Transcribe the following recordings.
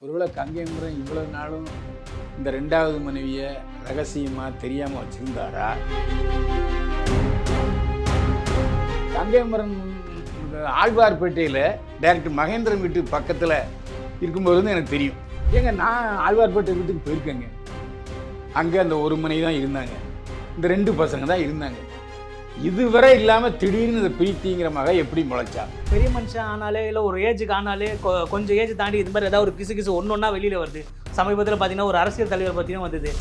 ஒருவேளை கங்கைமுறை இவ்வளவு நாளும் இந்த ரெண்டாவது மனைவியை ரகசியமா தெரியாம வச்சிருந்தாரா? கங்கைமரன் ஆழ்வார்பேட்டையில் டைரக்டர் மகேந்திரன் வீட்டு பக்கத்தில் இருக்கும்போது வந்து எனக்கு தெரியும். ஏங்க நான் ஆழ்வார்பேட்டை வீட்டுக்கு போயிருக்கேங்க. அங்கே அந்த ஒரு மனைவி தான் இருந்தாங்க, இந்த ரெண்டு பசங்க தான் இருந்தாங்க. இதுவரை இல்லாமல் திடீர்னு இந்த பிரீத்திங்கிற மக எப்படி முளைச்சா? பெரிய மனுஷன் ஆனாலே இல்லை ஒரு ஏஜுக்கு ஆனாலே கொஞ்சம் ஏஜ் தாண்டி இது மாதிரி ஏதாவது ஒரு கிசு ஒன்று ஒன்றா வெளியில் வருது. சமீபத்தில் பார்த்தீங்கன்னா ஒரு அரசியல் தலைவர் பார்த்தீங்கன்னா வந்தது.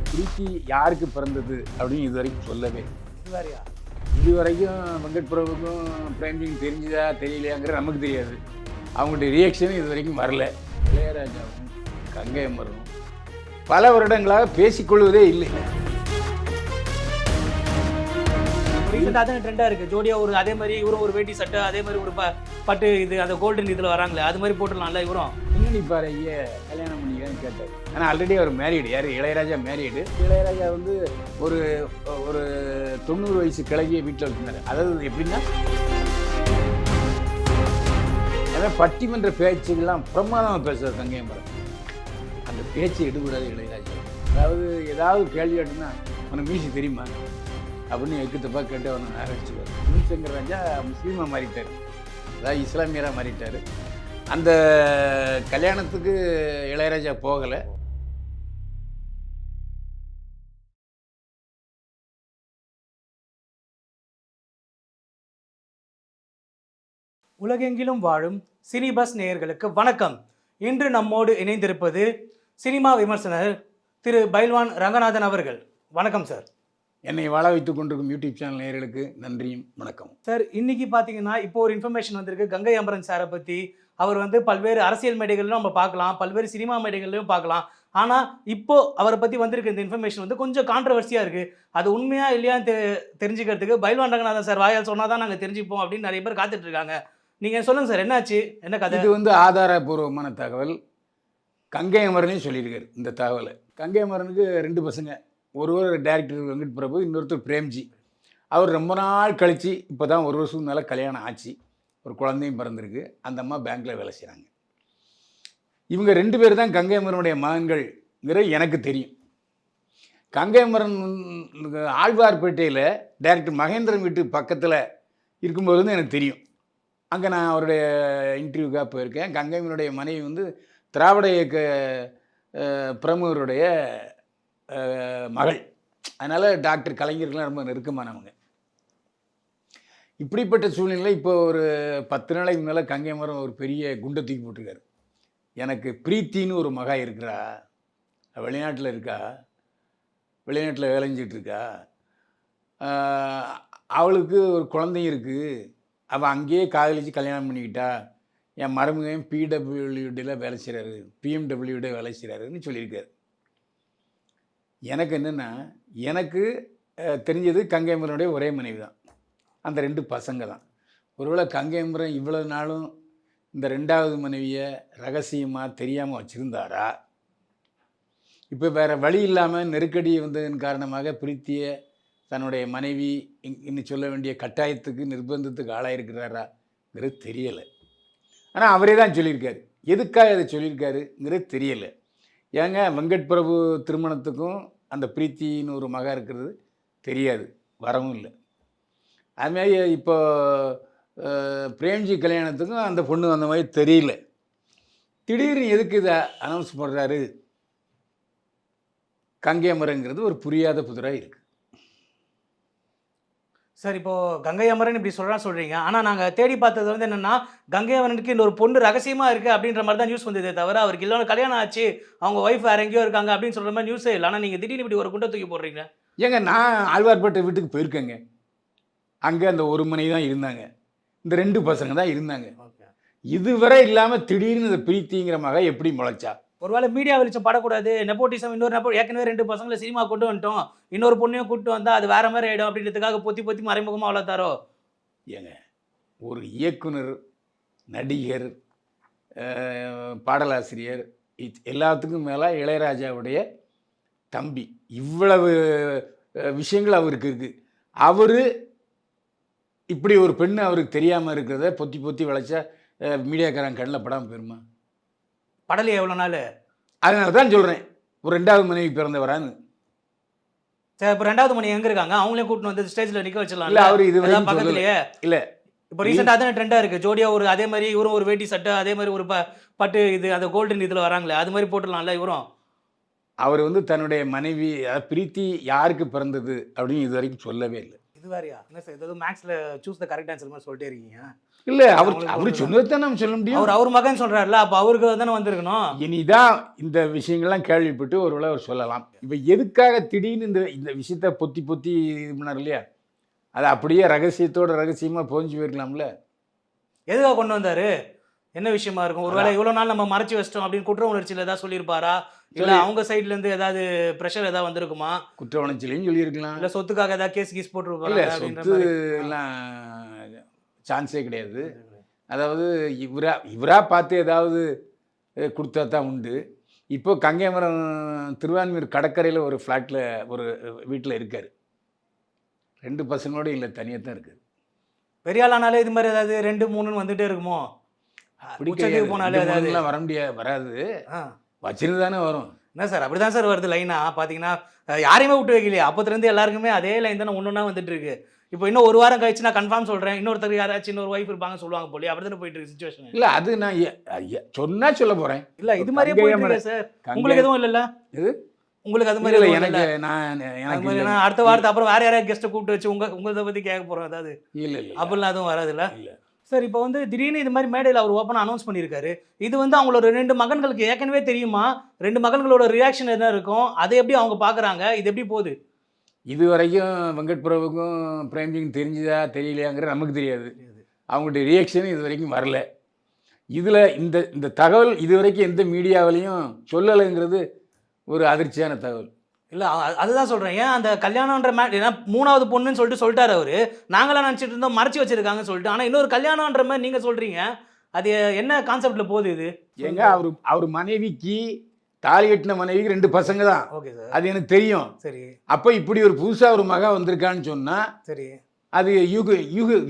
பிரீத்தி யாருக்கு பிறந்தது அப்படின்னு இது வரைக்கும் சொல்லவே. வேறையா இது வரைக்கும் வெங்கட் பிரபுக்கும் பிரேம்ஜிக்கும் தெரிஞ்சுதா தெரியலையாங்கிற நமக்கு தெரியாது. அவங்களுடைய ரியாக்ஷனும் இது வரைக்கும் வரல. இளையராஜாவும் கங்கைமரனும் பல வருடங்களாக பேசிக்கொள்வதே இல்லை. அதான் ட்ரெண்டாக இருக்குது. ஜோடியாக ஒரு அதே மாதிரி இவரும் ஒரு வேட்டி சட்டை அதே மாதிரி ஒரு பட்டு இது அந்த கோல்டன் இதில் வராங்களே அது மாதிரி போட்டுடலாம்ல இவரும். பின்னணி பாறைய கல்யாணம் பண்ணிக்கலான்னு கேட்டார். ஆனால் ஆல்ரெடி அவர் மேரீடு. யார்? இளையராஜா மேரீடு. இளையராஜா வந்து ஒரு ஒரு 90 வயசு கிழவியை வீட்டில் வச்சுருந்தாரு. அதாவது எப்படின்னா அதாவது பட்டிமன்ற பேச்சுக்கெல்லாம் பிரமாதமாக பேசுவார் கங்கைமரன். அந்த பேச்சு எடுபடாது இளையராஜா. அதாவது ஏதாவது கேள்வி கேட்டுன்னா உனக்கு மியூசிக் தெரியுமா அப்படின்னு எக்குத்தப்பாக கேட்டு அவனை ஆரம்பிச்சுவார். சங்கர் ராஜா முஸ்லீமாக மாறிட்டார், அதாவது இஸ்லாமியராக மாறிட்டார். அந்த கல்யாணத்துக்கு இளையராஜா போகலை. உலகெங்கிலும் வாழும் சினி பஸ் நேயர்களுக்கு வணக்கம். இன்று நம்மோடு இணைந்திருப்பது சினிமா விமர்சனர் திரு பைல்வான் ரங்கநாதன் அவர்கள். வணக்கம் சார். என்னை வாழ வைத்துக் கொண்டிருக்கும் யூடியூப் சேனல் நேயர்களுக்கு நன்றியும் வணக்கம். சார், இன்னைக்கு பார்த்தீங்கன்னா இப்போ ஒரு இன்ஃபர்மேஷன் வந்திருக்கு கங்கை அமரன் சாரை பற்றி. அவர் வந்து பல்வேறு அரசியல் மேடைகள்லையும் நம்ம பார்க்கலாம், பல்வேறு சினிமா மேடைகள்லையும் பார்க்கலாம். ஆனால் இப்போ அவரை பற்றி வந்திருக்க இந்த இன்ஃபர்மேஷன் வந்து கொஞ்சம் கான்ட்ரவர்சியாக இருக்குது. அது உண்மையா இல்லையான்னு தெரிஞ்சுக்கிறதுக்கு பைல்வான் ரங்கநாதன் சார் வாயால் சொன்னால் தான் நாங்கள் தெரிஞ்சுப்போம் அப்படின்னு நிறைய பேர் காத்துட்டு இருக்காங்க. நீங்கள் சொல்லுங்கள் சார், என்னாச்சு, என்ன கதை? இது வந்து ஆதாரபூர்வமான தகவல். கங்கை அமரனே சொல்லியிருக்காரு இந்த தகவலை. கங்கை அமரனுக்கு 2 பசங்க. ஒருவர் டைரக்டர் வெங்கட் பிரபு, இன்னொருத்தர் பிரேம்ஜி. அவர் ரொம்ப நாள் கழித்து இப்போ தான் 1 வருஷத்துக்கு மேலே கல்யாணம் ஆச்சு, ஒரு குழந்தையும் பிறந்திருக்கு. அந்த அம்மா பேங்க்கில் வேலை செய்கிறாங்க. இவங்க 2 பேர் தான் கங்கை அமரனுடைய மகன்கள்ங்கிற எனக்கு தெரியும். கங்கை அமரன் ஆழ்வார்பேட்டையில் டைரக்டர் மகேந்திரன் வீட்டு பக்கத்தில் இருக்கும்போது வந்து எனக்கு தெரியும். அங்கே நான் அவருடைய இன்டர்வியூக்காக போயிருக்கேன். கங்கை அமரனுடைய மனைவி வந்து திராவிட இயக்க பிரமுகருடைய மகள். அதனால் டாக்டர் கலைஞர்கள்லாம் ரொம்ப நெருக்கமானவங்க. இப்படிப்பட்ட சூழ்நிலையில் இப்போ ஒரு 10 நாளைக்கு மேலே கங்கை மரம் ஒரு பெரிய குண்டை தூக்கி போட்டிருக்காரு. எனக்கு பிரீத்தின்னு ஒரு மகா இருக்கிறா, வெளிநாட்டில் இருக்கா, வெளிநாட்டில் வேலை செஞ்சுட்டு இருக்கா, அவளுக்கு ஒரு குழந்தையும் இருக்குது, அவள் அங்கேயே காதலிச்சு கல்யாணம் பண்ணிக்கிட்டா, என் மருமகன் பிடபிள்யூடியில் வேலை செய்கிறாரு, பிஎம்டபிள்யூட வேலை செய்கிறாருன்னு சொல்லியிருக்காரு. எனக்கு என்னென்னா, எனக்கு தெரிஞ்சது கங்கை அமரனுடைய ஒரே மனைவி தான், அந்த 2 பசங்க தான். ஒருவேளை கங்கை அமரன் இவ்வளவு நாளும் இந்த ரெண்டாவது மனைவியை ரகசியமாக தெரியாமல் வச்சுருந்தாரா? இப்போ வேறு வழி இல்லாமல் நெருக்கடி வந்ததன் காரணமாக பிரீத்தியை தன்னுடைய மனைவி இன்னும் சொல்ல வேண்டிய கட்டாயத்துக்கு நிர்பந்தத்துக்கு ஆளாயிருக்கிறாராங்கிறது தெரியலை. ஆனால் அவரே தான் சொல்லியிருக்காரு. எதுக்காக அதை சொல்லியிருக்காருங்கிறது தெரியலை. ஏங்க வெங்கட் பிரபு திருமணத்துக்கும் அந்த பிரீத்தின்னு ஒரு மகா இருக்கிறது தெரியாது, வரவும் இல்லை. அதுமாதிரி இப்போ பிரேம்ஜி கல்யாணத்துக்கும் அந்த பொண்ணு அந்த மாதிரி தெரியல. திடீர்னு எதுக்கு இதை அனௌன்ஸ் பண்ணுறாரு கங்கை அமரங்கிறது ஒரு புரியாத புதிராக இருக்குது. சார், இப்போது கங்கை அமரன் இப்படி சொல்கிறீங்க. ஆனால் நாங்கள் தேடி பார்த்தது வந்து என்னென்னா, கங்கை அமரனுக்கு இந்த ஒரு பொண்ணு ரகசியமாக இருக்குது அப்படின்ற மாதிரி தான் நியூஸ் வந்ததே தவிர அவருக்கு இல்லைன்னு கல்யாணம் ஆச்சு, அவங்க ஒய்ஃப் வேறு எங்கேயோ இருக்காங்க அப்படின்னு சொல்கிற மாதிரி நியூஸே இல்லை. ஆனால் நீங்கள் திடீர்னு இப்படி ஒரு குண்டை தூக்கி போடுறீங்க. ஏங்க நான் ஆழ்வார்பேட்டை வீட்டுக்கு போயிருக்கேங்க. அங்கே அந்த ஒரு மனைவி தான் இருந்தாங்க, இந்த 2 பசங்க தான் இருந்தாங்க. இதுவரை இல்லாமல் திடீர்னு இந்த பிரீத்திங்கிற மக எப்படி முளைச்சா? ஒருவேளை மீடியா வெளிச்சம் படக்கூடாது, நெப்போட்டிசம், ஏற்கனவே 2 பசங்களை சினிமா கொண்டு வந்துட்டோம், இன்னொரு பொண்ணையும் கூப்பிட்டு வந்தால் அது வேறு மாதிரி ஆகிடும் அப்படின்றதுக்காக பொத்தி மறைமுகமாக வளர்த்தாரோ? ஏங்க, ஒரு இயக்குனர், நடிகர், பாடலாசிரியர், எல்லாத்துக்கும் மேலே இளையராஜாவுடைய தம்பி, இவ்வளவு விஷயங்கள் அவருக்கு இருக்குது. அவர் இப்படி ஒரு பெண்ணு அவருக்கு தெரியாமல் இருக்கிறத பொத்தி வளைச்சா மீடியாக்காரன் கண்ணில் படாமல் போயிருமா? படலையே எவ்வளோ நாள்? அதனால தான் சொல்கிறேன், ஒரு 2வது மனைவி பிறந்தவரான்னு. சரி, இப்போ 2வது மணி எங்கே இருக்காங்க? அவங்களே கூட்டின்னு வந்து ஸ்டேஜில் நிற்க இல்லை, வச்சிடலாம்ல. அவர் இது அதான் வரைக்கும் சொல்லலை. பக்கத்துலயே. இல்லை, இப்போ ரீசெண்டாக அதானே ட்ரெண்டாக இருக்குது. ஜோடியா ஒரு அதே மாதிரி இவரும் ஒரு வேட்டி சட்டை, அதே மாதிரி ஒரு பட்டு இது அந்த கோல்டன் இதில் வராங்களே, அது மாதிரி போட்டுடலாம்ல இவரும். அவர் வந்து தன்னுடைய மனைவி பிரீத்தி யாருக்கு பிறந்தது அப்படின்னு இது வரைக்கும் சொல்லவே இல்லை. இது வேறையா? என்ன சார் ஏதோ மேக்ஸில் சூஸ் த கரெக்ட் ஆன்சர் மாதிரி சொல்லிட்டே இருக்கீங்க. இல்லை, அவர் அவங்களுக்கு அவர் சொன்னது தான் நம்ம சொல்ல முடியும். அவர் மகன் சொல்கிறாருல, அப்போ அவருக்கு தானே வந்திருக்கணும். இனிதான் இந்த விஷயங்கள்லாம் கேள்விப்பட்டு ஒருவேளை அவர் சொல்லலாம். இப்போ எதுக்காக திடீர்னு இந்த விஷயத்த பொத்தி பொத்தி இது பண்ணார் இல்லையா, அது அப்படியே ரகசியமாக புரிஞ்சு போயிருக்கலாம்ல. எதுக்காக கொண்டு வந்தாரு? என்ன விஷயமா இருக்கும்? ஒருவேளை இவ்வளோ நாள் நம்ம மறைச்சு வச்சிட்டோம் அப்படின்னு குற்ற உணர்ச்சியில் ஏதாவது சொல்லியிருப்பாரா? இல்லை அவங்க சைட்லேருந்து ஏதாவது ப்ரெஷர் ஏதாவது வந்திருக்குமா? குற்ற உணர்ச்சியிலையும் சொல்லியிருக்கலாம். இல்லை சொத்துக்காக ஏதாவது கேஸ் போட்டுருப்பாங்க? இல்லை, சொத்துலாம் சான்ஸே கிடையாது. அதாவது இவரா பார்த்து ஏதாவது கொடுத்தா தான் உண்டு. இப்போ கங்கைமரம் திருவான்மியூர் கடற்கரையில் ஒரு ஃப்ளாட்டில் ஒரு வீட்டில் இருக்கார். 2 பசங்களோட இல்லை, தனியாக தான் இருக்கார். பெரிய ஆளானாலே இது மாதிரி ஏதாவது 2, 3ன்னு வந்துட்டே இருக்குமோ? உச்சத்துக்கு போனாலே ஏதாவது வர வராது, வச்சிருந்து தானே வரும். என்ன சார் அப்படி தான் சார் வருது லைனா? பார்த்தீங்கன்னா யாரையுமே விட்டு வைக்கலையே. அப்போத்துலேருந்து எல்லாருக்குமே அதே லைன் தானே ஒன்று ஒன்றா வந்துட்டு இருக்கு. இப்போ இன்னும் ஒரு வாரம் கழிச்சு நான் கன்ஃபார்ம் சொல்கிறேன், இன்னொருத்தர் யாராச்சும் இன்னொரு ஒய்ஃப் இருப்பாங்க சொல்லுவாங்க போலி. அப்படி தானே போயிட்டு இருக்கு சுச்சுவேஷன். இல்லை, அது நான் சொன்னா சொல்ல போகிறேன். இல்லை, இது மாதிரியே போயிட்டு சார். உங்களுக்கு எதுவும் இல்லைல்ல? இது உங்களுக்கு அது மாதிரி இல்லை, எனக்கு எனக்கு அடுத்த வாரத்தை அப்புறம் வேற யாராவது கெஸ்ட்டை கூப்பிட்டு வச்சு உங்களை பற்றி கேட்க போகிறோம் ஏதாவது? இல்லை இல்லை, அப்படிலாம் அதுவும் வராதுல்ல. இல்லை. சார் இப்போ வந்து திடீர்னு இது மாதிரி மேடையில் அவர் ஓப்பனாக அனௌன்ஸ் பண்ணியிருக்காரு. இது வந்து அவங்களோட 2 மகன்களுக்கு ஏற்கனவே தெரியுமா? 2 மகன்களோட ரியாக்ஷன் என்ன இருக்கும்? அதை எப்படி அவங்க பார்க்குறாங்க? இது எப்படி போகுது? இது வரைக்கும் வெங்கட் பிரபுக்கும் பிரேம்ஜிக்கும் தெரிஞ்சுதா தெரியலையாங்கிற நமக்கு தெரியாது. அவங்களுடைய ரியாக்ஷன் இது வரைக்கும் வரல. இதில் இந்த தகவல் இது வரைக்கும் எந்த மீடியாவிலையும் சொல்லலைங்கிறது ஒரு அதிர்ச்சியான தகவல். இல்லை, அதுதான் சொல்கிறேன். ஏன் அந்த கல்யாணன்ற ஏன்னா 3வது பொண்ணுன்னு சொல்லிட்டாரு அவர். நாங்களாம் நினச்சிட்டு இருந்தோம் மறைச்சி வச்சிருக்காங்கன்னு சொல்லிட்டு. ஆனால் இன்னொரு கல்யாணன்ற மாதிரி நீங்கள் சொல்கிறீங்க. அது என்ன கான்செப்டில் போகுது இது? ஏங்க, அவர் மனைவிக்கு தாலி கட்டின மனைவிக்கு 2 பசங்க தான். ஓகே சார், அது எனக்கு தெரியும். சரி. அப்போ இப்படி ஒரு புதுசாக ஒரு மகன் வந்திருக்கான்னு சொன்னால் சரி, அது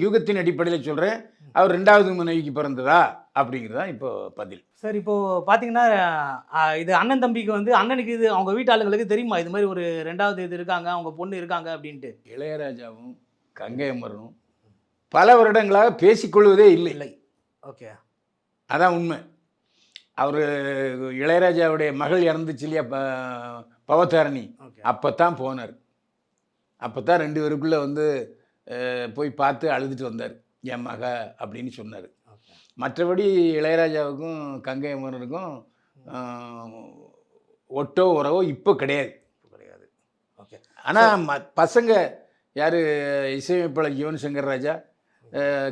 யூகத்தின் அடிப்படையில் சொல்கிறேன். அவர் 2வது மனைவிக்கு பிறந்ததா அப்படிங்கிறது தான் இப்போ பதில். சார் இப்போ பார்த்தீங்கன்னா இது அண்ணன் தம்பிக்கு வந்து அண்ணனுக்கு இது அவங்க வீட்டு ஆளுங்களுக்கு தெரியுமா இது மாதிரி ஒரு 2வது இது இருக்காங்க, அவங்க பொண்ணு இருக்காங்க அப்படின்ட்டு? இளையராஜாவும் கங்கை அமரனும் பல வருடங்களாக பேசிக்கொள்வதே இல்லை. இல்லை. ஓகே, அதான் உண்மை. அவர் இளையராஜாவுடைய மகள் இறந்துச்சு இல்லையா, பவதாரணி, அப்போ தான் போனார். அப்போ தான் 2 பேருக்குள்ளே வந்து போய் பார்த்து அழுதுட்டு வந்தார், என் மக அப்படின்னு சொன்னார். மற்றபடி இளையராஜாவுக்கும் கங்கை அமரனுக்கும் ஒட்டோ உறவோ இப்போ கிடையாது. ஓகே. ஆனால் பசங்க யார், இசையமைப்பாளர் யுவன் சங்கர் ராஜா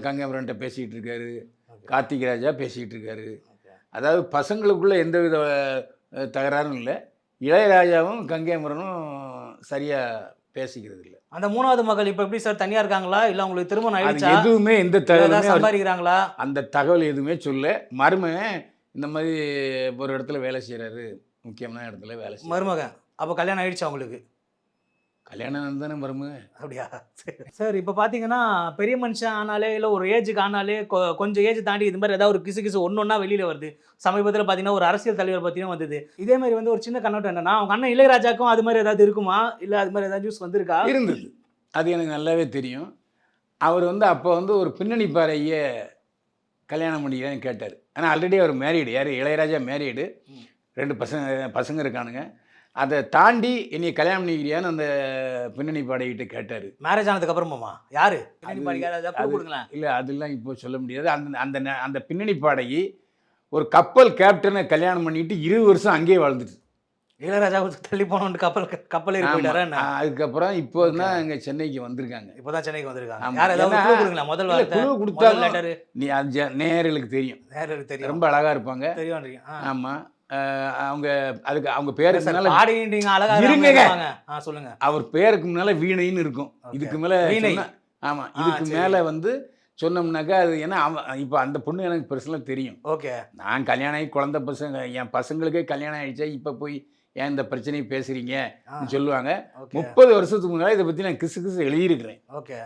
கங்கை அமரன்ட்ட பேசிக்கிட்டு இருக்காரு, கார்த்திக் ராஜா பேசிக்கிட்டு இருக்காரு. அதாவது பசங்களுக்குள்ளே எந்த வித தகராறும் இல்லை. இளையராஜாவும் கங்கை அமரனும் சரியாக பேசிக்கிறது இல்லை. அந்த 3வது மகள் இப்போ எப்படி சார் தனியாக இருக்காங்களா? இல்லை உங்களுக்கு திருமணம் ஆயிடுச்சா? எதுவுமே எந்த தகவலும் சம்பாதிக்கிறாங்களா? அந்த தகவல் எதுவுமே சொல்ல. மருமகன் இந்த மாதிரி ஒரு இடத்துல வேலை செய்கிறாரு, முக்கியமான இடத்துல வேலை செய்ய. மருமகன் அப்போ கல்யாணம் ஆயிடுச்சு அவங்களுக்கு? கல்யாணம் தானே மருமகன். அப்படியா? சார் இப்போ பார்த்தீங்கன்னா பெரிய மனுஷன் ஆனாலே இல்லை ஒரு ஏஜுக்கு ஆனாலே கொஞ்சம் ஏஜ் தாண்டி இது மாதிரி ஏதாவது ஒரு கிசு ஒன்றா வெளியில் வருது. சமீபத்தில் பார்த்தீங்கன்னா ஒரு அரசியல் தலைவர் பற்றியும் வந்தது. இதே மாதிரி வந்து ஒரு சின்ன கண்ணோட்டம் என்னன்னா, அவங்க அண்ணன் இளையராஜாக்கும் அது மாதிரி ஏதாவது இருக்குமா? இல்லை அது மாதிரி ஏதாவது நியூஸ் வந்திருக்கா? இருந்தது, அது எனக்கு நல்லாவே தெரியும். அவர் வந்து அப்போ வந்து ஒரு பின்னணி பாறையை கல்யாணம் பண்ணிக்கிறான்னு கேட்டார். ஆனால் ஆல்ரெடி அவர் மேரீடு. யார்? இளையராஜா மேரீடு, 2 பசங்க இருக்கானுங்க. அதை தாண்டி என்னை கல்யாணம் பண்ணிக்கிறியான்னு அந்த பின்னணி பாடைகிட்ட கேட்டார். மேரேஜ் ஆனதுக்கு அப்புறமாமா? யாரு இல்லை, அதெல்லாம் இப்போ சொல்ல முடியாது. அந்த அந்த பின்னணி பாடகி ஒரு கப்பல் கேப்டனை கல்யாணம் பண்ணிட்டு 20 வருஷம் அங்கேயே வாழ்ந்துட்டு. இளையராஜாவுக்கு தள்ளி போனோன்னு கப்பல் போயிட்டாரா? அதுக்கப்புறம் இப்போ தான் இங்கே சென்னைக்கு வந்திருக்காங்க. இப்போதான் சென்னைக்கு வந்திருக்காங்க. முதல் குழு கொடுத்தாலும் நீ அது நேயர்களுக்கு தெரியும், ரொம்ப அழகா இருப்பாங்க. தெரியும். ஆமாம், அவங்க அதுக்கு அவங்க பேருக்கு சொல்லுங்க. அவர் பேருக்கு முன்னால வீணைன்னு இருக்கும். இதுக்கு மேல ஆமா, இதுக்கு மேல வந்து சொன்னோம்னாக்கா அது ஏன்னா இப்போ அந்த பொண்ணு எனக்கு பர்சனலாக தெரியும். ஓகே. நான் கல்யாணம் ஆகி குழந்தை பசங்க, என் பசங்களுக்கே கல்யாணம் ஆகிடுச்சா, இப்போ போய் ஏன் இந்த பிரச்சனையை பேசுறீங்க சொல்லுவாங்க. 30 வருஷத்துக்கு முன்னாடி இதை பற்றி நான் கிசு எழுதியிருக்கிறேன். ஓகே.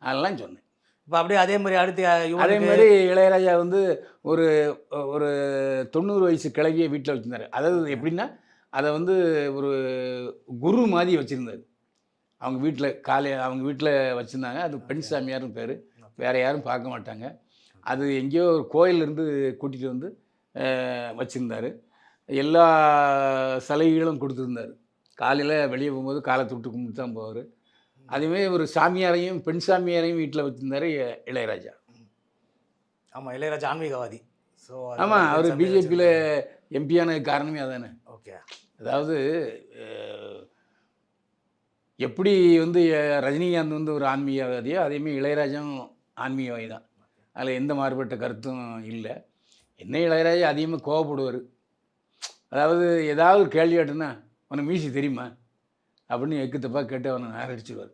அதெல்லாம் சொன்னேன். இப்போ அப்படியே அதே மாதிரி அடுத்து அதே யுவனுக்கு மாதிரி இளையராஜா வந்து ஒரு ஒரு 90 வயசு கிழவியை வீட்டில் வச்சுருந்தாரு. அதாவது எப்படின்னா, அதை வந்து ஒரு குரு மாதிரி வச்சுருந்தாரு. அவங்க வீட்டில் வச்சுருந்தாங்க. அது பெண் சாமியார்னு பேர். வேறு யாரும் பார்க்க மாட்டாங்க. அது எங்கேயோ ஒரு கோயிலேருந்து கூட்டிகிட்டு வந்து வச்சுருந்தாரு. எல்லா சலுகைகளும் கொடுத்துருந்தாரு. காலையில் வெளியே போகும்போது காலை தொட்டு கும்பிட்டு தான் போவார். அதேமாதிரி ஒரு சாமியாரையும் பெண் சாமியாரையும் வீட்டில் வச்சுருந்தாரு இளையராஜா. ஆமாம், இளையராஜா ஆன்மீகவாதி. ஸோ ஆமாம், அவர் பிஜேபியில் எம்பி ஆனதுக்கு காரணமே அதானே. ஓகே. அதாவது எப்படி வந்து ரஜினிகாந்த் வந்து ஒரு ஆன்மீகவாதியோ அதேமாதிரி இளையராஜாவும் ஆன்மீகவாதி தான். அதில் எந்த மாறுபட்ட கருத்தும் இல்லை. என்ன இளையராஜா அதிகமாக கோவப்படுவார். அதாவது ஏதாவது ஒரு கேள்வி கேட்டுன்னா, உனக்கு மியூசிக் தெரியுமா அப்படின்னு எக்கு தப்பாக கேட்டு அவனை நேரடிச்சிடுவார்.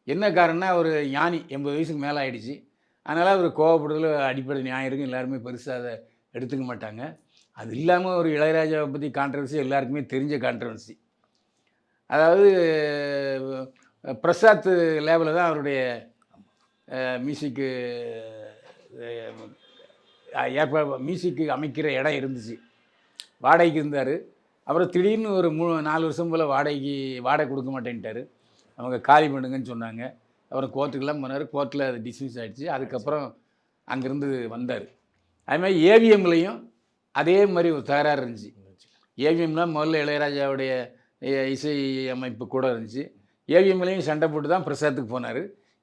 என்ன காரணம்னா, ஒரு ஞானி 80 வயசுக்கு மேலே ஆகிடுச்சு. அதனால் அவர் கோவப்படுறதுல அடிப்படை நியாயம் இருக்கும். எல்லாருமே பெருசாக அதை எடுத்துக்க மாட்டாங்க. அது இல்லாமல் ஒரு இளையராஜாவை பற்றி கான்ட்ரவர்சி எல்லாருக்குமே தெரிஞ்ச கான்ட்ரவர்சி. அதாவது பிரசாத் லேபில் தான் அவருடைய மியூசிக்கு மியூசிக்கு அமைக்கிற இடம் இருந்துச்சு. வாடகைக்கு இருந்தார். அப்புறம் திடீர்னு ஒரு 4 வருஷம் போல் வாடகை கொடுக்க மாட்டேன்ட்டார். அவங்க காலி பண்ணுங்கன்னு சொன்னாங்க. அப்புறம் கோர்ட்டுக்கெல்லாம் போனார். கோர்ட்டில் அது டிஸ்மிஸ் ஆகிடுச்சு. அதுக்கப்புறம் அங்கேருந்து வந்தார். அதுமாதிரி ஏவிஎம்லேயும் அதே மாதிரி ஒரு தகராறு இருந்துச்சு. ஏவிஎம்லாம் முதல்ல இளையராஜாவுடைய இசை அமைப்பு கூட இருந்துச்சு. ஏவிஎம்லேயும் சண்டை போட்டு தான் பிரசாத்துக்கு போனார்.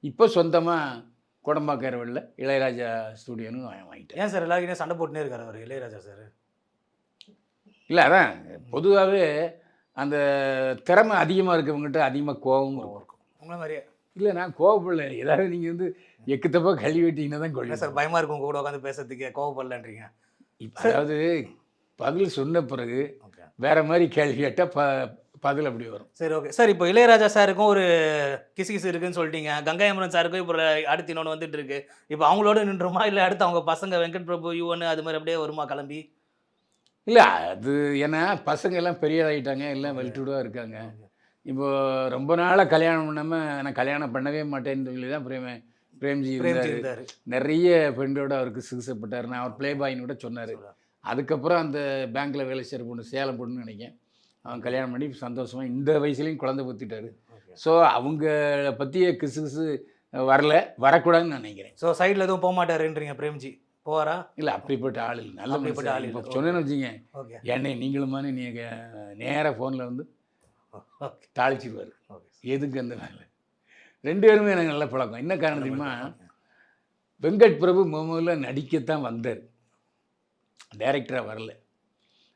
இப்போ சொந்தமாக குடம்பாக்கரவழில் இளையராஜா ஸ்டூடியோன்னு வாங்கிட்டார். ஏன் சார் எல்லாருக்கிட்டையும் சண்டை போட்டுனே இருக்கார் அவர் இளையராஜா சார்? இல்லை, அதான் பொதுவாகவே அந்த திறமை அதிகமாக இருக்கவங்ககிட்ட அதிகமாக கோபம் இருக்கும். உங்களை மாதிரியே இல்லை, நான் கோவப்படல. ஏதாவது நீங்கள் வந்து எக்குத்தப்பாக கழுவி வெட்டிங்கன்னா தான் கொள்ளுங்க சார். பயமாக இருக்கும் கூட உட்காந்து பேசுறதுக்கு, கோவப்படலன்றீங்க. இப்போ அதாவது பதில் சொன்ன பிறகு வேறு மாதிரி கேள்வி கேட்டால் பதில் அப்படி வரும். சரி, ஓகே சார். இப்போ இளையராஜா சாருக்கும் ஒரு கிசு இருக்குன்னு சொல்லிட்டீங்க. கங்கை அமரன் சாருக்கும் இப்போ அடுத்து இன்னொன்று வந்துட்டு இருக்கு. இப்போ அவங்களோட நின்றுமா, இல்லை அடுத்து அவங்க பசங்க வெங்கட் பிரபு, யுவன் அது மாதிரி அப்படியே வருமா கிளம்பி? இல்லை, அது ஏன்னா பசங்க எல்லாம் பெரியதாகிட்டாங்க, எல்லாம் வெல்டுடாக இருக்காங்க. இப்போது ரொம்ப நாளாக கல்யாணம் பண்ணாமல் நான் கல்யாணம் பண்ணவே மாட்டேன்னு சொல்லி தான் பிரேம்ஜி இருந்தார். நிறைய பெண்டோட அவருக்கு சிகிச்சைப்பட்டார். நான் அவர் ப்ளே பாயின்னு கூட சொன்னார். அதுக்கப்புறம் அந்த பேங்க்கில் வேலை செய்கிற பொண்ணு, சேலம் பொண்ணுன்னு நினைக்கிறேன், அவன் கல்யாணம் பண்ணி சந்தோஷமாக இந்த வயசுலேயும் குழந்தை பற்றிட்டாரு. ஸோ அவங்கள பற்றிய கிசு வரக்கூடாதுன்னு நான் நினைக்கிறேன். ஸோ சைடில் எதுவும் போக மாட்டாருன்றீங்க பிரேம்ஜி? போவாரா? இல்லை, அப்படிப்பட்ட ஆள் இல்லை. நல்ல அப்படிப்பட்ட ஆள் இப்போ சொன்னேன்னு வச்சுங்க, என்னை நீங்களுமான நீங்கள் நேராக ஃபோனில் வந்து தாளிச்சிடுவார். எதுக்கு அந்த வேலை? 2 பேருமே எனக்கு நல்ல பழக்கம். என்ன காரணம் தெரியுமா? வெங்கட் பிரபு முதல்ல நடிக்கத்தான் வந்தார், டைரக்டராக வரல.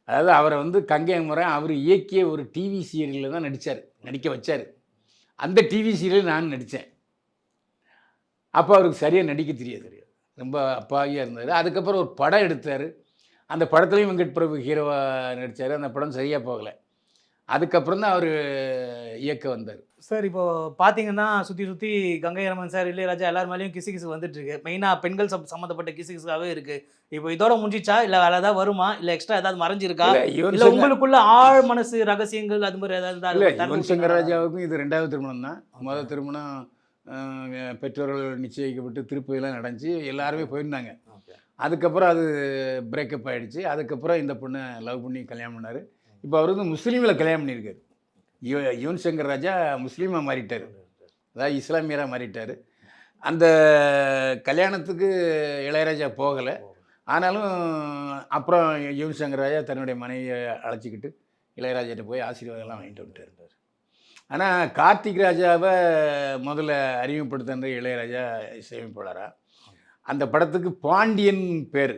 அதாவது அவரை வந்து கங்கை அமரன் அவர் இயக்கிய ஒரு டிவி சீரியலில் தான் நடிக்க வச்சார். அந்த டிவி சீரியல் நான் நடித்தேன். அப்போ அவருக்கு சரியாக நடிக்க தெரியாது, ரொம்ப அப்பாவியாக இருந்தார். அதுக்கப்புறம் ஒரு படம் எடுத்தார். அந்த படத்துலையும் வெங்கட் பிரபு ஹீரோவாக நடித்தார். அந்த படம் சரியாக போகலை. அதுக்கப்புறம் தான் அவர் இயக்க வந்தார். சார், இப்போ பார்த்தீங்கன்னா சுற்றி கங்கை அமரன் சார், இளையராஜா எல்லார் மேலேயும் கிசு வந்துட்டு இருக்கு. மெயினாக பெண்கள் சம்மந்தப்பட்ட கிசுகாகவே இருக்குது. இப்போ இதோட முடிஞ்சிச்சா, இல்லை வேறு ஏதாவது வருமா, இல்லை எக்ஸ்ட்ரா ஏதாவது மறைஞ்சிருக்கா, இல்லை உங்களுக்குள்ள ஆழ் மனசு ரகசியங்கள் அது மாதிரி ஏதாவது? யுவன் சங்கர் ராஜாவுக்கும் இது 2வது திருமணம் தான். முதல் திருமணம் பெற்றோர்கள் நிச்சயிக்கப்பட்டு திருப்பதியெல்லாம் நடந்துச்சு, எல்லாருமே போயிருந்தாங்க. அதுக்கப்புறம் அது பிரேக்கப் ஆகிடுச்சு. அதுக்கப்புறம் இந்த பொண்ணை லவ் பண்ணி கல்யாணம் பண்ணார். இப்போ அவர் வந்து முஸ்லீமில் கல்யாணம் பண்ணியிருக்காரு. யுவன் சங்கர் ராஜா முஸ்லீமாக மாறிட்டார், அதாவது இஸ்லாமியராக மாறிட்டார். அந்த கல்யாணத்துக்கு இளையராஜா போகலை. ஆனாலும் அப்புறம் யுவன் சங்கர் ராஜா தன்னுடைய மனைவியை அழைச்சிக்கிட்டு இளையராஜாட்ட போய் ஆசீர்வாதம்லாம் வாங்கிட்டு வந்துட்டார். ஆனால் கார்த்திக் ராஜாவை முதல்ல அறிமுகப்படுத்துகிற இளையராஜா இசையமைப்பாளராக. அந்த படத்துக்கு பாண்டியன் பேர்.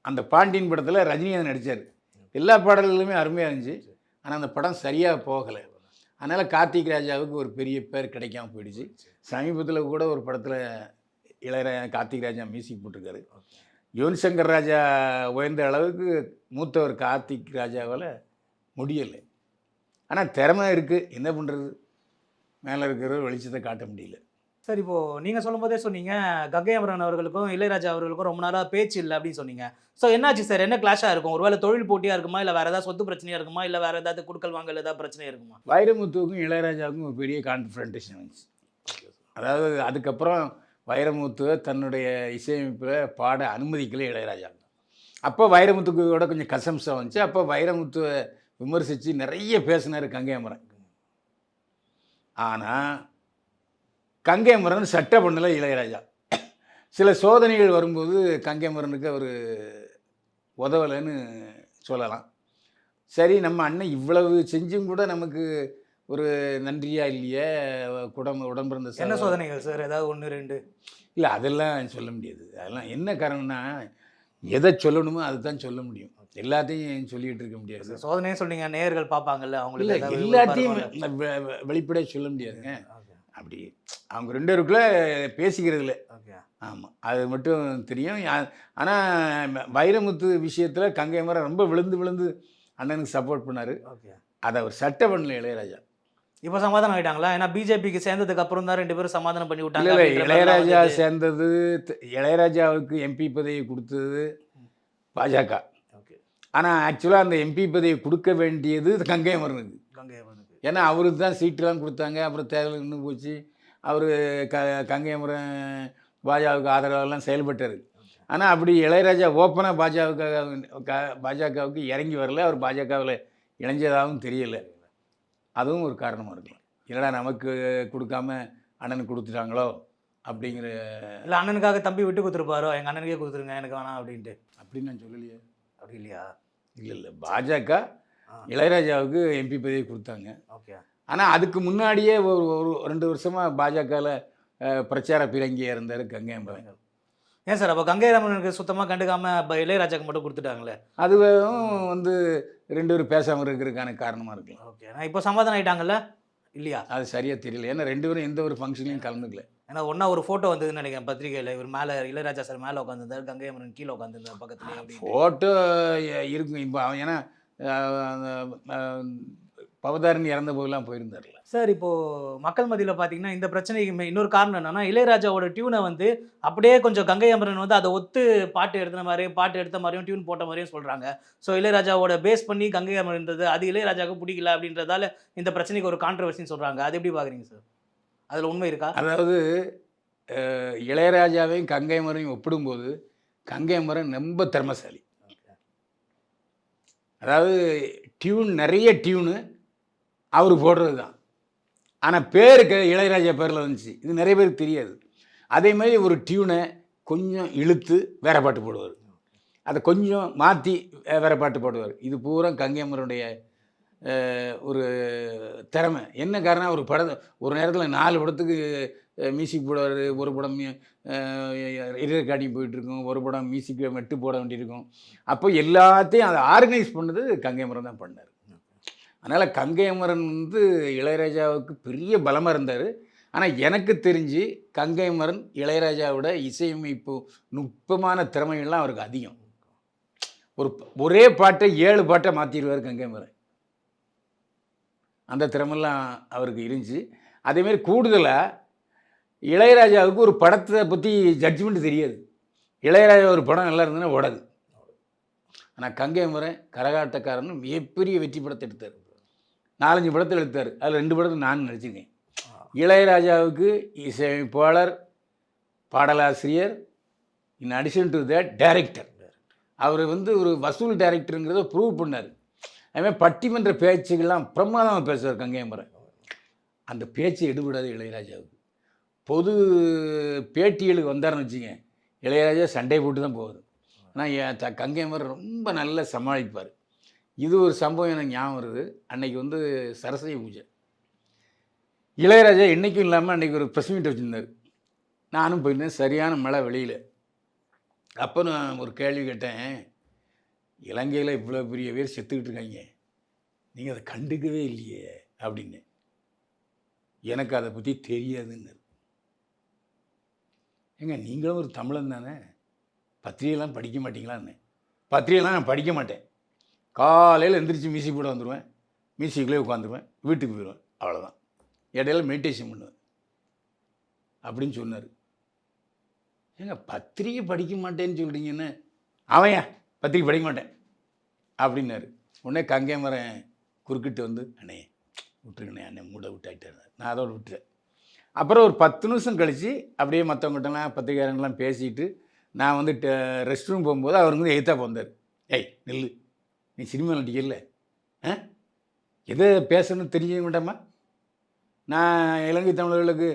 அந்த பாண்டியன் படத்தில் ரஜினிகாந்த் நடித்தார். எல்லா பாடல்களுமே அருமையாக இருந்துச்சு. ஆனால் அந்த படம் சரியாக போகலை. அதனால் கார்த்திக் ராஜாவுக்கு ஒரு பெரிய பேர் கிடைக்காம போயிடுச்சு. சமீபத்தில் கூட ஒரு படத்தில் கார்த்திக் ராஜா மியூசிக் போட்டிருக்காரு. யுவன் சங்கர் ராஜா உயர்ந்த அளவுக்கு மூத்தவர் கார்த்திக் ராஜாவால் முடியலை. ஆனால் திறமை இருக்குது, என்ன பண்ணுறது, மேலே இருக்கிற வெளிச்சத்தை காட்ட முடியல. சார், இப்போது நீங்கள் சொல்லும் போதே சொன்னீங்க கங்கை அமரன் அவர்களுக்கும் இளையராஜா அவர்களுக்கும் ரொம்ப நாளாக பேச்சு இல்லை அப்படின்னு சொன்னீங்க. ஸோ என்னாச்சு சார், என்ன கிளாஷாக இருக்கும்? ஒருவேளை தொழில் போட்டியாக இருக்குமா, இல்லை வேறு ஏதாவது சொத்து பிரச்சனையாக இருக்குமா, இல்லை வேறு ஏதாவது குடுக்கல் வாங்கல் ஏதாவது பிரச்சனையாக இருக்குமா? வைரமுத்துவுக்கும் இளையராஜாவுக்கும் ஒரு பெரிய கான்ஃபரன்டேஷன் வந்துச்சு. அதாவது அதுக்கப்புறம் வைரமுத்துவை தன்னுடைய இசையமைப்பில் பாட அனுமதிக்கல இளையராஜா. அப்போ வைரமுத்துவோட கொஞ்சம் கசம்சம் வந்துச்சு. அப்போ வைரமுத்துவை விமர்சித்து நிறைய பேசினார் கங்கை அமரன். ஆனால் கங்கை அமரன் சட்டை பண்ணல இளையராஜா. சில சோதனைகள் வரும்போது கங்கை அமரனுக்கு அவர் உதவலைன்னு சொல்லலாம். சரி, நம்ம அண்ணன் இவ்வளவு செஞ்சும் கூட நமக்கு ஒரு நன்றியா இல்லையே, உடம்பிறந்த என்ன சோதனைகள் சார்? ஏதாவது 1, 2? இல்லை, அதெல்லாம் சொல்ல முடியாது. அதெல்லாம் என்ன காரணம்னா, எதை சொல்லணுமோ அதுதான் சொல்ல முடியும். எல்லாத்தையும் சொல்லிகிட்டு இருக்க முடியாது. சோதனையே சொன்னீங்க, நேயர்கள் பார்ப்பாங்கல்ல, இல்லை, அவங்களுக்கு எல்லாத்தையும் வெளிப்படையாக சொல்ல முடியாதுங்க. அப்படி அவங்க 2 பேருக்குள்ள பேசிக்கிறதுல. ஆமாம், அது மட்டும் தெரியும். ஆனால் வைரமுத்து விஷயத்தில் கங்கை அமரன் ரொம்ப விழுந்து விழுந்து அண்ணனுக்கு சப்போர்ட் பண்ணார். அதை அவர் சட்டை பண்ணல இளையராஜா. இப்போ சமாதானம் ஆகிட்டாங்களா? ஏன்னா பிஜேபிக்கு சேர்ந்ததுக்கு அப்புறம் தான் 2 பேரும் சமாதானம் பண்ணி விட்டாங்க. இல்லை, இளையராஜா சேர்ந்தது, இளையராஜாவுக்கு எம்பி பதவி கொடுத்தது பாஜக. ஆனால் ஆக்சுவலாக அந்த எம்பி பதவி கொடுக்க வேண்டியது கங்கை அமரனுக்கு. ஏன்னா அவருக்கு தான் சீட்டெலாம் கொடுத்தாங்க. அப்புறம் தேர்தல் நின்று போச்சு. அவர் கங்கை அமரன் பாஜகவுக்கு ஆதரவாகலாம் செயல்பட்டார். ஆனால் அப்படி இளையராஜா ஓப்பனாக பாஜகவுக்கு இறங்கி வரல. அவர் பாஜகவில் இணைஞ்சதாகவும் தெரியலை. அதுவும் ஒரு காரணமாக இருக்கலாம். இல்லைடா நமக்கு கொடுக்காம அண்ணனுக்கு கொடுத்துட்டாங்களோ அப்படிங்கிற. இல்லை, அண்ணனுக்காக தம்பி விட்டு கொடுத்துருப்பாரோ, எங்கள் அண்ணனுக்கே கொடுத்துருங்க எனக்கு வேணாம் அப்படின்ட்டு. அப்படின்னு நான் சொல்லலையே. அப்படி இல்லையா? இல்லை, பாஜக இளையராஜாவுக்கு எம்பி பதவி கொடுத்தாங்க. ஆனால் அதுக்கு முன்னாடியே ஒரு 2 வருஷமாக பாஜகவில் பிரச்சார பிறங்கியாக இருந்தார் கங்கை அமரன். ஏன் சார், அப்போ கங்கை அமரனுக்கு சுத்தமாக கண்டுக்காமல் இளையராஜாக்கு மட்டும் கொடுத்துட்டாங்களே? அதுவும் 2 பேரும் பேசாமல் இருக்கிறதுக்கான காரணமாக இருக்கலாம். நான் இப்போ சமாதானம் ஆகிட்டாங்கல்ல இல்லையா? அது சரியாக தெரியல. ஏன்னா 2 பேரும் எந்த ஒரு ஃபங்க்ஷன்லையும் கலந்துக்கல. ஏன்னா ஒன்றா ஒரு ஃபோட்டோ வந்ததுன்னு நினைக்கிறேன் பத்திரிகையில். இவர் மேலே, இளையராஜா சார் மேலே உட்காந்துருந்தார், கங்கை அமரன் கீழே உட்காந்துருந்தார் பக்கத்துலேயே. ஃபோட்டோ இருக்கும். இப்போ ஏன்னா பவதாரணி இறந்த போதெல்லாம் போயிருந்தார்ல சார். இப்போது மக்கள் மத்தியில் பார்த்தீங்கன்னா இந்த பிரச்சனைக்கு இன்னொரு காரணம் என்னென்னா, இளையராஜாவோட டியூனை வந்து அப்படியே கொஞ்சம் கங்கை அமரன் வந்து அதை ஒத்து பாட்டு எடுத்த மாதிரியும் டியூன் போட்ட மாதிரியும் சொல்கிறாங்க. ஸோ இளையராஜாவோட பேஸ் பண்ணி கங்கை அமரன்றது அது இளையராஜாவுக்கு பிடிக்கல அப்படின்றதால இந்த பிரச்சனைக்கு ஒரு கான்ட்ரவர்சின்னு சொல்கிறாங்க. அது எப்படி பார்க்குறீங்க சார்? அதில் உண்மை இருக்கா? அதாவது இளையராஜாவையும் கங்கை அமரனையும் ஒப்பிடும்போது கங்கை அமரன் ரொம்ப திறமைசாலி. அதாவது நிறைய டியூனு அவர் போடுறது தான். ஆனால் பேருக்கு இளையராஜா பேரில் வந்துச்சு. இது நிறைய பேருக்கு தெரியாது. அதே மாதிரி ஒரு டியூனை கொஞ்சம் இழுத்து வேறு பாட்டு போடுவார், அதை கொஞ்சம் மாற்றி வேறு பாட்டு போடுவார். இது பூரா கங்கை அமரனுடைய ஒரு திறமை. என்ன காரணம், ஒரு நேரத்தில் 4 படத்துக்கு மியூசிக் போடுவார். ஒரு படம் ரெக்கார்டிங் போயிட்டுருக்கும், ஒரு படம் மியூசிக் மட்டும் போட வேண்டியிருக்கும். அப்போ எல்லாத்தையும் அதை ஆர்கனைஸ் பண்ணது கங்கை அமரன் தான் பண்ணார். அதனால் கங்கை அமரன் இளையராஜாவுக்கு பெரிய பலமாக இருந்தார். ஆனால் எனக்கு தெரிஞ்சு கங்கை அமரன் இளையராஜாவோட இசையமைப்பு நுட்பமான திறமைகள்லாம் அவருக்கு அதிகம். ஒரே பாட்டை 7 பாட்டை மாற்றிடுவார் கங்கை அமரன். அந்த திறமெல்லாம் அவருக்கு இருந்துச்சு. அதேமாரி கூடுதலாக இளையராஜாவுக்கு ஒரு படத்தை பற்றி ஜட்ஜ்மெண்ட் தெரியாது. இளையராஜா ஒரு படம் நல்லா இருந்ததுன்னா ஓடாது. ஆனால் கங்கை அமரன் கரகாட்டக்காரன் மிகப்பெரிய வெற்றி படத்தை எடுத்தார். 4-5 படத்தில் எடுத்தார். அதில் 2 படத்தில் நான் நடிச்சிருக்கேன். இளையராஜாவுக்கு இசையமைப்பாளர், பாடலாசிரியர், in addition to that director. அவர் ஒரு வசூல் டைரக்டருங்கிறத ப்ரூவ் பண்ணார். அதுமாதிரி பட்டிமன்ற பேச்சுக்கெல்லாம் பிரமாதமாக பேசுவார் கங்கை அமரன். அந்த பேச்சு எடுபடாது இளையராஜாவுக்கு. பொது பேட்டிகளுக்கு வந்தார்னு வச்சுங்க, இளையராஜா சண்டை போட்டு தான் போவார். ஆனால் கங்கை அமரன் ரொம்ப நல்லா சமாளிப்பார். இது ஒரு சம்பவம் எனக்கு ஞாபகம் வருது. அன்னைக்கு சரஸ்வதி பூஜை. இளையராஜா என்றைக்கும் இல்லாமல் அன்றைக்கி ஒரு ப்ரெஸ் மீட் வச்சுருந்தார். நானும் போயிருந்தேன். சரியான மழை வெளியில். அப்போ நான் ஒரு கேள்வி கேட்டேன், இலங்கையில் இவ்வளோ பெரிய பேர் செத்துக்கிட்டு இருக்காங்க, நீங்கள் அதை கண்டுக்கவே இல்லையே அப்படின்னு. எனக்கு அதை பற்றி தெரியாதுன்னு. ஏங்க, நீங்களும் ஒரு தமிழன் தானே, பத்திரிகைலாம் படிக்க மாட்டீங்களான்னு. பத்திரிகைலாம் நான் படிக்க மாட்டேன். காலையில் எந்திரிச்சு மியூசிக் போட வந்துடுவேன், மியூசிக்லேயே உட்காந்துருவேன், வீட்டுக்கு போயிடுவேன், அவ்வளோதான். இடையில மெடிடேஷன் பண்ணுவேன் அப்படின்னு சொன்னார். ஏங்க, பத்திரிகை படிக்க மாட்டேன்னு சொல்கிறீங்கன்னு. அவன் பத்திரிகை படிக்க மாட்டேன் அப்படின்னாரு. உடனே கங்கை அமரன் குறுக்கிட்டு அண்ணே விட்டுருங்கண்ணே, அண்ணே மூட விட்டாயிட்டார். நான் அதோடு விட்டுறேன். அப்புறம் ஒரு 10 நிமிஷம் கழித்து அப்படியே மற்றவங்ககிட்டலாம் பத்திரிகையாளர்கள்லாம் பேசிட்டு நான் வந்து ரெஸ்ட் ரூம் போகும்போது அவர் வந்து எய்த்தா வந்தார். ஏய் நில்லு, நீ சினிமா நடிக்கல, ஆ எதை பேசணும்னு தெரிஞ்சுக்க வேண்டாமா? நான் இலங்கை தமிழர்களுக்கு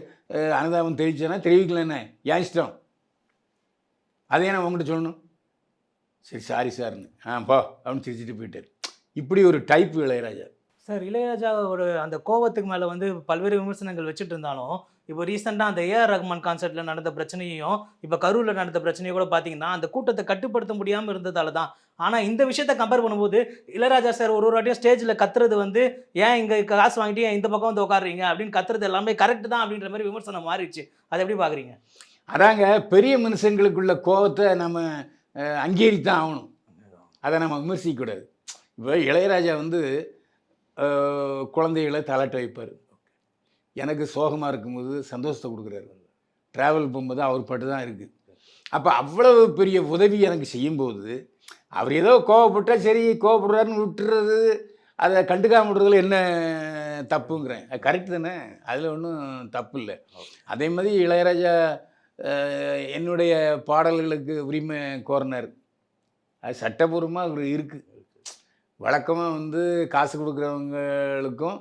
அனுதாபம் தெரிவிச்சேன்னா தெரிவிக்கலண்ணே, என் இஷ்டம். அதையே நான் உங்கள்கிட்ட சொல்லணும். சரி சாரி சார்னு, போ அப்படின்னு சிரிச்சுட்டு போயிட்டார். இப்படி ஒரு டைப் இளையராஜா. சார் இளையராஜா ஒரு அந்த கோவத்துக்கு மேலே வந்து பல்வேறு விமர்சனங்கள் வச்சுட்டு இருந்தாலும், இப்போ ரீசெண்டாக அந்த ஏஆர் ரஹ்மான் கான்சர்ட்டில் நடந்த பிரச்சனையையும், இப்போ கரூரில் நடந்த பிரச்சனையும் கூட பார்த்தீங்கன்னா, அந்த கூட்டத்தை கட்டுப்படுத்த முடியாமல் இருந்ததால தான். ஆனால் இந்த விஷயத்தை கம்பேர் பண்ணும்போது, இளையராஜா சார் ஒரு வாட்டியும் ஸ்டேஜில் கத்துறது வந்து, ஏன் இங்கே காசு வாங்கிட்டு ஏன் இந்த பக்கம் வந்து உட்காடுறீங்க அப்படின்னு கத்துறது எல்லாமே கரெக்ட் தான் அப்படின்ற மாதிரி விமர்சனம் மாறிடுச்சு. அதை எப்படி பார்க்குறீங்க? அதாங்க, பெரிய மனுஷங்களுக்குள்ள கோவத்தை நம்ம அங்கீகரித்தான் ஆகணும். அதை நம்ம விமர்சிக்கக்கூடாது. இப்போ இளையராஜா வந்து குழந்தைகளை தாலாட்ட வைப்பார். எனக்கு சோகமாக இருக்கும்போது சந்தோஷத்தை கொடுக்குறாரு. ட்ராவல் போகும்போது அவர் பாட்டு தான் இருக்குது. அப்போ அவ்வளவு பெரிய உதவி எனக்கு செய்யும்போது அவர் ஏதோ கோவப்பட்டால் சரி கோவப்படுறாருன்னு விட்டுறது, அதை கண்டுக்காம விடுறதுல என்ன தப்புங்கிறேன். அது கரெக்டு தானே, அதில் ஒன்றும் தப்பு இல்லை. அதே மாதிரி இளையராஜா என்னுடைய பாடல்களுக்கு உரிமை கோரினார். அது சட்டபூர்வமாக அவர் இருக்குது. வழக்கமாக வந்து காசு கொடுக்குறவங்களுக்கும்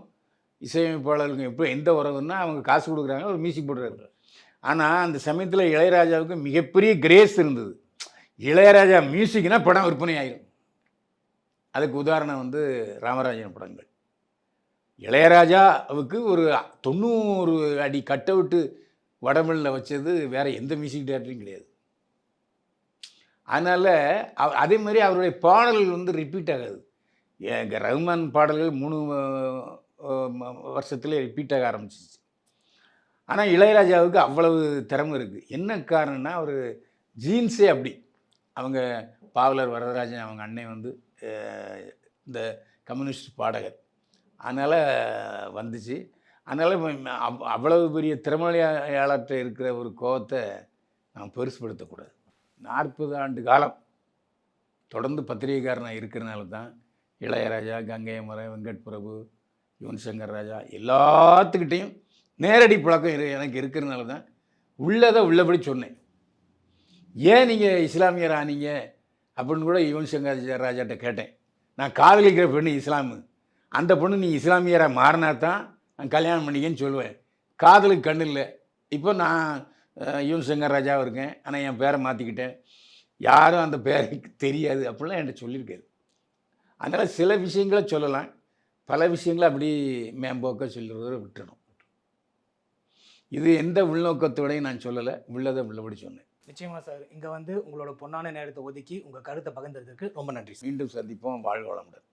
இசையமைப்பாளருக்கும் எப்போ எந்த உறவுன்னா அவங்க காசு கொடுக்குறாங்க, ஒரு மியூசிக் போடுறாரு. ஆனால் அந்த சமயத்தில் இளையராஜாவுக்கு மிகப்பெரிய கிரேஸ் இருந்தது. இளையராஜா மியூசிக்னால் படம் விற்பனை ஆகிடும். அதுக்கு உதாரணம் வந்து ராமராஜன் படங்கள். இளையராஜாவுக்கு ஒரு 90 அடி கட் அவுட்டு வடமல்லில் வச்சது வேறு எந்த மியூசிக் டேரக்டரும் கிடையாது. அதனால் அதே மாதிரி அவருடைய பாடல்கள் வந்து ரிப்பீட் ஆகாது. ரஹ்மான் பாடல்கள் 3 வருஷத்துலேயே ரிப்பீட் ஆக ஆரம்பிச்சிச்சு. ஆனால் இளையராஜாவுக்கு அவ்வளவு திறமை இருக்குது. என்ன காரணம்னா அவர் ஜீன்ஸே அப்படி. அவங்க பாவலர் வரதராஜன் அவங்க அண்ணன் வந்து இந்த கம்யூனிஸ்ட் பாடகர். அதனால் வந்துச்சு. அதனால் அவ்வளவு பெரிய திறமையாளர்கிட்ட இருக்கிற ஒரு கோவத்தை நாம் பெருசுப்படுத்தக்கூடாது. 40 ஆண்டு காலம் தொடர்ந்து பத்திரிகைக்காரனாக இருக்கிறனால தான் இளையராஜா, கங்கை அமரன், வெங்கட் பிரபு, யுவன் சங்கர் ராஜா எல்லாத்துக்கிட்டேயும் நேரடி பழக்கம் எனக்கு இருக்கிறதுனால தான் உள்ளதை உள்ளபடி சொன்னேன். ஏன் நீங்கள் இஸ்லாமியர் ஆனீங்க அப்படின்னு கூட யுவன் சங்கர் ராஜாட்ட கேட்டேன். நான் காதலிக்கிற பெண்ணு இஸ்லாமு, அந்த பொண்ணு நீ இஸ்லாமியராக மாறினா தான் நான் கல்யாணம் பண்ணிக்கன்னு சொல்லுவேன். காதலுக்கு கண்ணு இல்லை. இப்போ நான் யுவன் சங்கர் ராஜாவும் இருக்கேன், ஆனால் என் பேரை மாற்றிக்கிட்டேன், யாரும் அந்த பேருக்கு தெரியாது அப்படிலாம் என்கிட்ட சொல்லியிருக்காரு. அதனால் சில விஷயங்களை சொல்லலாம், பல விஷயங்களை அப்படி மேம்போக்க சொல்கிறத விட்டுணும். இது எந்த உள்நோக்கத்தோடையும் நான் சொல்லலை, உள்ளதை உள்ளபடி சொன்னேன். நிச்சயமாக சார், இங்கே வந்து உங்களோட பொன்னான நேரத்தை ஒதுக்கி உங்கள் கருத்தை பகிர்ந்ததுக்கு ரொம்ப நன்றி. மீண்டும் சந்திப்போம். வாழ்க வளமுடன்.